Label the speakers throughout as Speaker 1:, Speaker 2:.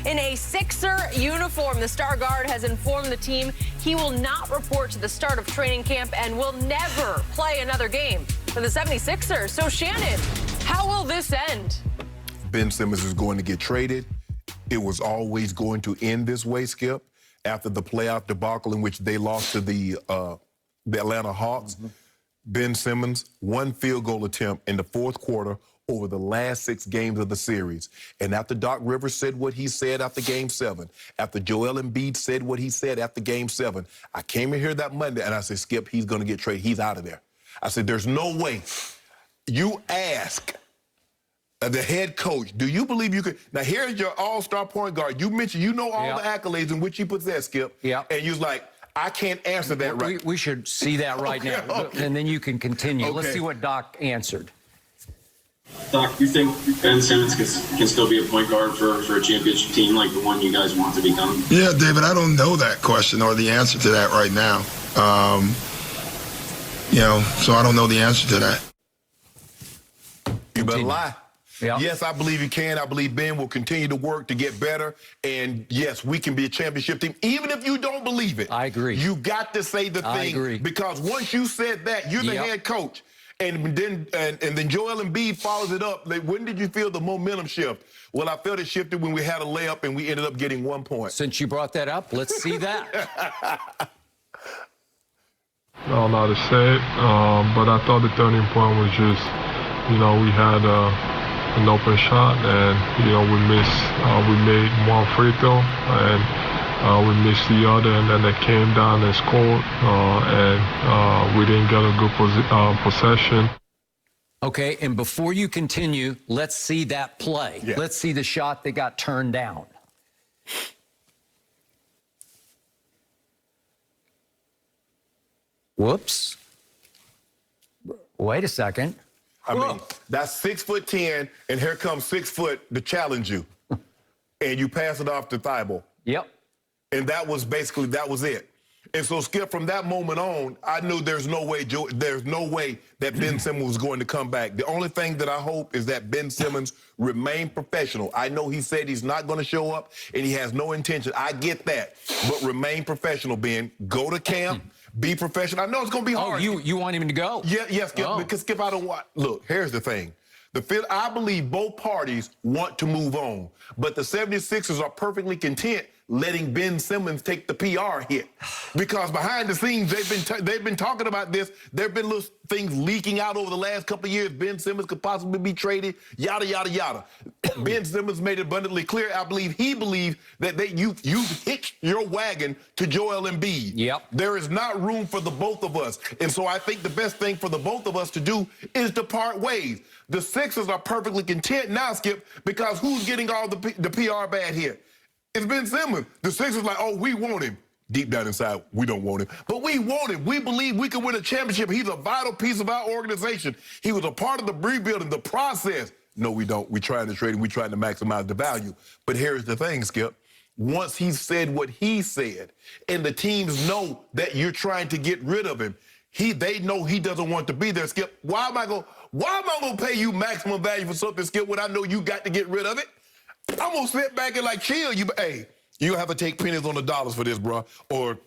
Speaker 1: in a Sixer uniform. The star guard has informed the team he will not report to the start of training camp and will never play another game for the 76ers. So, Shannon, how will this end?
Speaker 2: Ben Simmons is going to get traded. It was always going to end this way, Skip, after the playoff debacle in which they lost to the Atlanta Hawks. Ben Simmons, one field goal attempt in the fourth quarter over the last 6 games of the series. And after Doc Rivers said what he said after Game 7, after Joel Embiid said what he said after Game 7, I came in here that Monday and I said, Skip, he's going to get traded. He's out of there. I said, there's no way. You ask the head coach, do you believe you could? Now, here's your all-star point guard. You mentioned, you know all the accolades in which he possessed, Skip. Yeah. And you was like, I can't answer that right.
Speaker 3: We should see that right now, and then you can continue. Let's see what Doc answered.
Speaker 4: Doc, you think Ben Simmons can still be a point guard for a championship team like the one you guys want to become?
Speaker 5: Yeah, David, I don't know that question or the answer to that right now. So I don't know the answer to that.
Speaker 2: You better lie.
Speaker 3: Yeah.
Speaker 2: Yes, I believe he can. I believe Ben will continue to work to get better. And yes, we can be a championship team. Even if you don't believe it.
Speaker 3: I agree.
Speaker 2: You got to say the thing.
Speaker 3: I agree.
Speaker 2: Because once you said that, you're the head coach. And then Joel Embiid follows it up. Like, when did you feel the momentum shift? Well, I felt it shifted when we had a layup and we ended up getting 1 point.
Speaker 3: Since you brought that up, let's see that.
Speaker 6: I don't know how to say it, but I thought the turning point was just, we had an open shot, and we made one free throw, and we missed the other, and then they came down and scored, and we didn't get a good possession.
Speaker 3: Okay, and before you continue, let's see that play. Yeah. Let's see the shot that got turned down. Whoops. Wait a second.
Speaker 2: I mean, that's 6'10", and here comes 6 foot to challenge you. And you pass it off to Thibault.
Speaker 3: Yep.
Speaker 2: And that was it. And so, Skip, from that moment on, I knew there's no way that Ben Simmons was going to come back. The only thing that I hope is that Ben Simmons remain professional. I know he said he's not going to show up, and he has no intention. I get that. But remain professional, Ben. Go to camp. Be professional. I know it's going to be hard.
Speaker 3: Oh, you want him to go?
Speaker 2: Yeah, Skip, because Skip, I don't want... Look, here's the thing. I believe both parties want to move on, but the 76ers are perfectly content letting Ben Simmons take the PR hit. Because behind the scenes, they've been talking about this. There have been little things leaking out over the last couple of years. Ben Simmons could possibly be traded, yada, yada, yada. Ben Simmons made it abundantly clear. I believe he believes that you hitched your wagon to Joel Embiid.
Speaker 3: Yep.
Speaker 2: There is not room for the both of us. And so I think the best thing for the both of us to do is to part ways. The Sixers are perfectly content now, Skip, because who's getting all the PR bad here? It's Ben Simmons. The Sixers like, oh, we want him. Deep down inside, we don't want him. But we want him. We believe we can win a championship. He's a vital piece of our organization. He was a part of the rebuilding, the process. No, we don't. We're trying to trade him. We're trying to maximize the value. But here's the thing, Skip. Once he said what he said, and the teams know that you're trying to get rid of him, they know he doesn't want to be there, Skip. Why am I going to pay you maximum value for something, Skip, when I know you got to get rid of it? I'm going to sit back and chill. Hey, you have to take pennies on the dollars for this, bro, or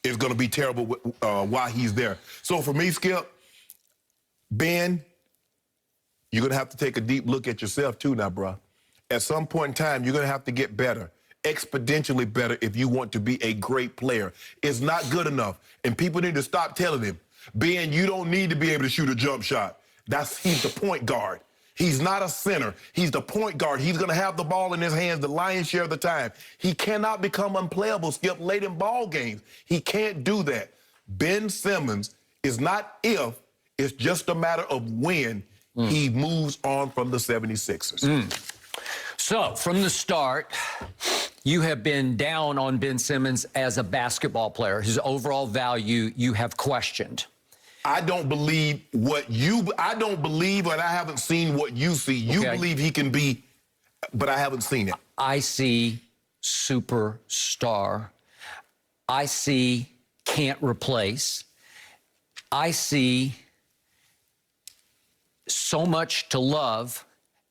Speaker 2: it's going to be terrible while he's there. So for me, Skip, Ben, you're going to have to take a deep look at yourself too now, bro. At some point in time, you're going to have to get better, exponentially better if you want to be a great player. It's not good enough, and people need to stop telling him, Ben, you don't need to be able to shoot a jump shot. He's the point guard. He's not a center. He's the point guard. He's going to have the ball in his hands the lion's share of the time. He cannot become unplayable, Skip, late in ball games. He can't do that. Ben Simmons is not if, it's just a matter of when he moves on from the 76ers.
Speaker 3: So, from the start, you have been down on Ben Simmons as a basketball player. His overall value you have questioned.
Speaker 2: I don't believe and I haven't seen what you see. You believe he can be, but I haven't seen it.
Speaker 3: I see superstar. I see can't replace. I see so much to love,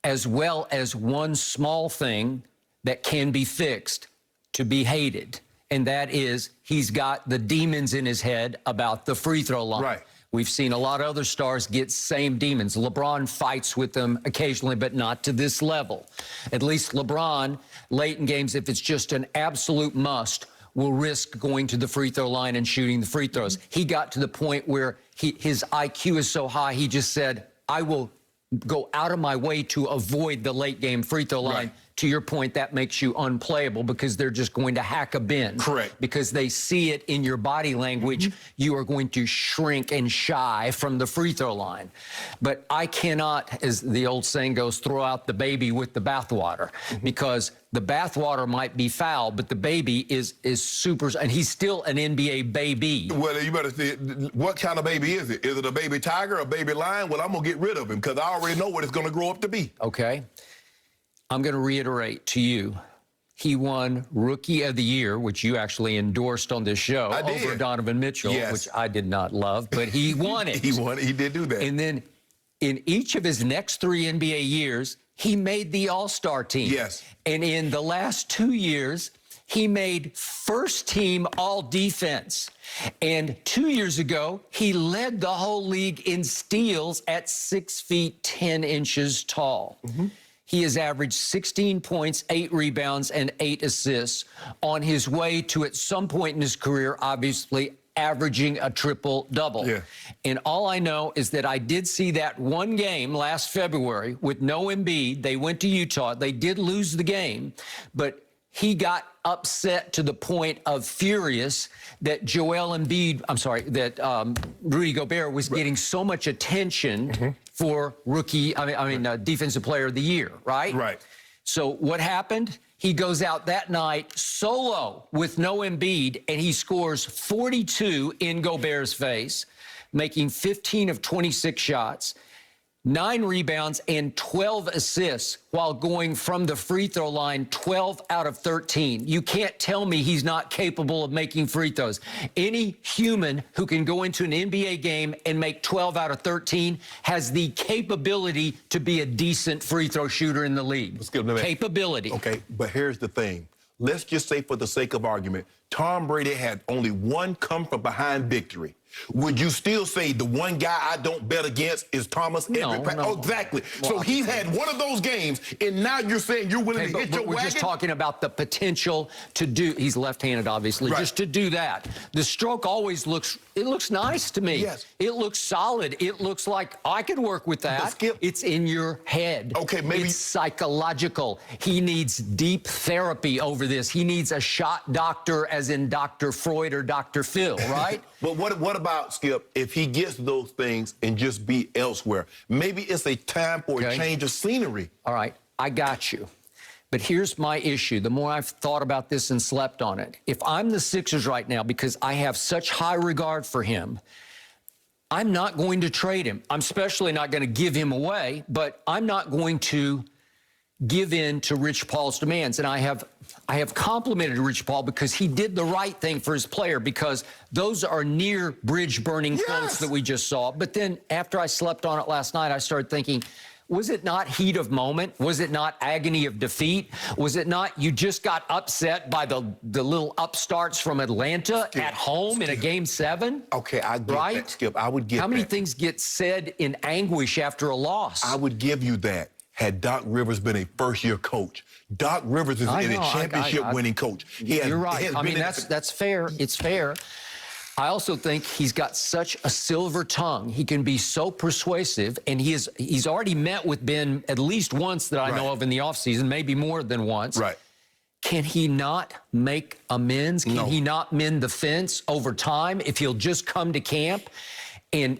Speaker 3: as well as one small thing that can be fixed to be hated, and that is he's got the demons in his head about the free throw line.
Speaker 2: Right.
Speaker 3: We've seen a lot of other stars get same demons. LeBron fights with them occasionally, but not to this level. At least LeBron, late in games, if it's just an absolute must, will risk going to the free throw line and shooting the free throws. He got to the point where his IQ is so high, he just said, I will go out of my way to avoid the late game free throw line.
Speaker 2: Right.
Speaker 3: To your point, that makes you unplayable because they're just going to hack a bin.
Speaker 2: Correct.
Speaker 3: Because they see it in your body language. You are going to shrink and shy from the free throw line. But I cannot, as the old saying goes, throw out the baby with the bathwater, because the bathwater might be foul, but the baby is super, and he's still an NBA baby.
Speaker 2: Well, you better see, what kind of baby is it? Is it a baby tiger, a baby lion? Well, I'm going to get rid of him because I already know what it's going to grow up to be.
Speaker 3: Okay. I'm going to reiterate to you, he won Rookie of the Year, which you actually endorsed on this show, over Donovan Mitchell,
Speaker 2: Yes.
Speaker 3: which I did not love, but he won it.
Speaker 2: He won it. He did do that.
Speaker 3: And then in each of his next 3 NBA years, he made the All-Star team.
Speaker 2: Yes.
Speaker 3: And in the last 2 years, he made first team All-Defense. And 2 years ago, he led the whole league in steals at 6 feet 10 inches tall. He has averaged 16 points, 8 rebounds, and 8 assists on his way to, at some point in his career, obviously averaging a triple-double.
Speaker 2: Yeah.
Speaker 3: And all I know is that I did see that one game last February with no Embiid. They went to Utah. They did lose the game, but he got upset to the point of furious that Rudy Gobert was getting so much attention for Defensive Player of the Year, right?
Speaker 2: Right.
Speaker 3: So what happened? He goes out that night solo with no Embiid, and he scores 42 in Gobert's face, making 15 of 26 shots, 9 rebounds, and 12 assists while going from the free throw line 12 out of 13. You can't tell me he's not capable of making free throws. Any human who can go into an NBA game and make 12 out of 13 has the capability to be a decent free throw shooter in the league.
Speaker 2: Let's give him that.
Speaker 3: Capability.
Speaker 2: Okay, but here's the thing. Let's just say, for the sake of argument, Tom Brady had only one come-from-behind victory. Would you still say the one guy I don't bet against is Thomas Edwards?
Speaker 3: No.
Speaker 2: Oh, exactly.
Speaker 3: Well,
Speaker 2: so he's had one of those games, and now you're saying you're willing to hit your
Speaker 3: we're
Speaker 2: wagon?
Speaker 3: just talking about the potential to do. He's left-handed, obviously.
Speaker 2: Right.
Speaker 3: Just to do that. The stroke always looks nice to me.
Speaker 2: Yes.
Speaker 3: It looks solid. It looks like I could work with that.
Speaker 2: But Skip,
Speaker 3: it's in your head.
Speaker 2: Okay, maybe
Speaker 3: it's psychological. He needs deep therapy over this. He needs a shot doctor, as in Dr. Freud or Dr. Phil, right?
Speaker 2: But what about, Skip, if he gets those things and just be elsewhere? Maybe it's a time for a change of scenery.
Speaker 3: All right, I got you. But here's my issue. The more I've thought about this and slept on it, if I'm the Sixers right now, because I have such high regard for him, I'm not going to trade him. I'm especially not going to give him away, but I'm not going to give in to Rich Paul's demands. And I have complimented Rich Paul because he did the right thing for his player, because those are near bridge-burning quotes that we just saw. But then after I slept on it last night, I started thinking, was it not heat of moment? Was it not agony of defeat? Was it not you just got upset by the little upstarts from Atlanta at home in a Game 7?
Speaker 2: Okay, I get that, Skip. I would get that.
Speaker 3: How many things get said in anguish after a loss?
Speaker 2: I would give you that had Doc Rivers been a first-year coach. Doc Rivers is a championship-winning coach.
Speaker 3: You're right. I mean, that's fair. It's fair. I also think he's got such a silver tongue. He can be so persuasive, and he's already met with Ben at least once that I know of in the offseason, maybe more than once.
Speaker 2: Right.
Speaker 3: Can he not make amends? Can he not mend the fence over time if he'll just come to camp and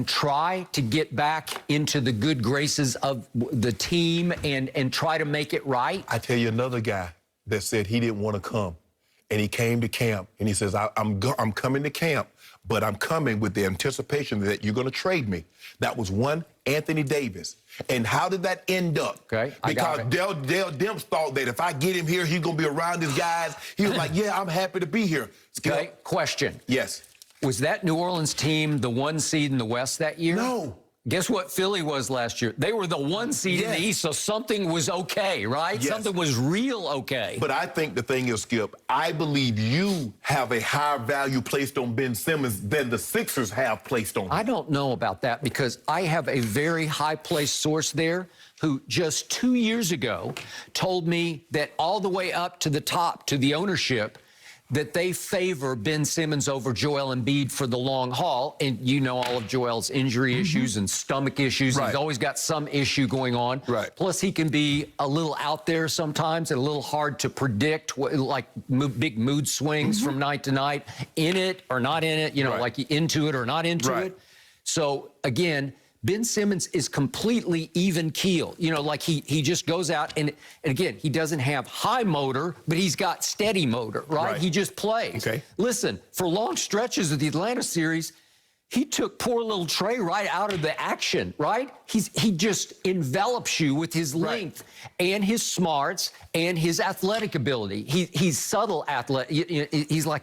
Speaker 3: try to get back into the good graces of the team and try to make it right?
Speaker 2: I tell you another guy that said he didn't want to come, and he came to camp, and he says, I'm coming to camp, but I'm coming with the anticipation that you're going to trade me. That was one, Anthony Davis. And how did that end up?
Speaker 3: Okay, I got it.
Speaker 2: Because Dale Demps thought that if I get him here, he's going to be around his guys. He was like, yeah, I'm happy to be here.
Speaker 3: Okay, question.
Speaker 2: Yes.
Speaker 3: Was that New Orleans team the 1 seed in the West that year?
Speaker 2: No.
Speaker 3: Guess what Philly was last year? They were the 1 seed in the East, so something was okay, right?
Speaker 2: Yes.
Speaker 3: Something was real okay.
Speaker 2: But I think the thing is, Skip, I believe you have a higher value placed on Ben Simmons than the Sixers have placed on him.
Speaker 3: I don't know about that because I have a very high-placed source there who just 2 years ago told me that all the way up to the top, to the ownership, that they favor Ben Simmons over Joel Embiid for the long haul. And you know all of Joel's injury issues and stomach issues.
Speaker 2: Right.
Speaker 3: He's always got some issue going on.
Speaker 2: Right.
Speaker 3: Plus, he can be a little out there sometimes and a little hard to predict, like big mood swings from night to night, in it or not in it, you know, like into it or not into it. So, again, Ben Simmons is completely even keel. You know, like he just goes out and again, he doesn't have high motor, but he's got steady motor, right? He just plays.
Speaker 2: Okay.
Speaker 3: Listen, for long stretches of the Atlanta series, he took poor little Trey right out of the action, right? He just envelops you with his length and his smarts and his athletic ability. He's subtle athletic. He's like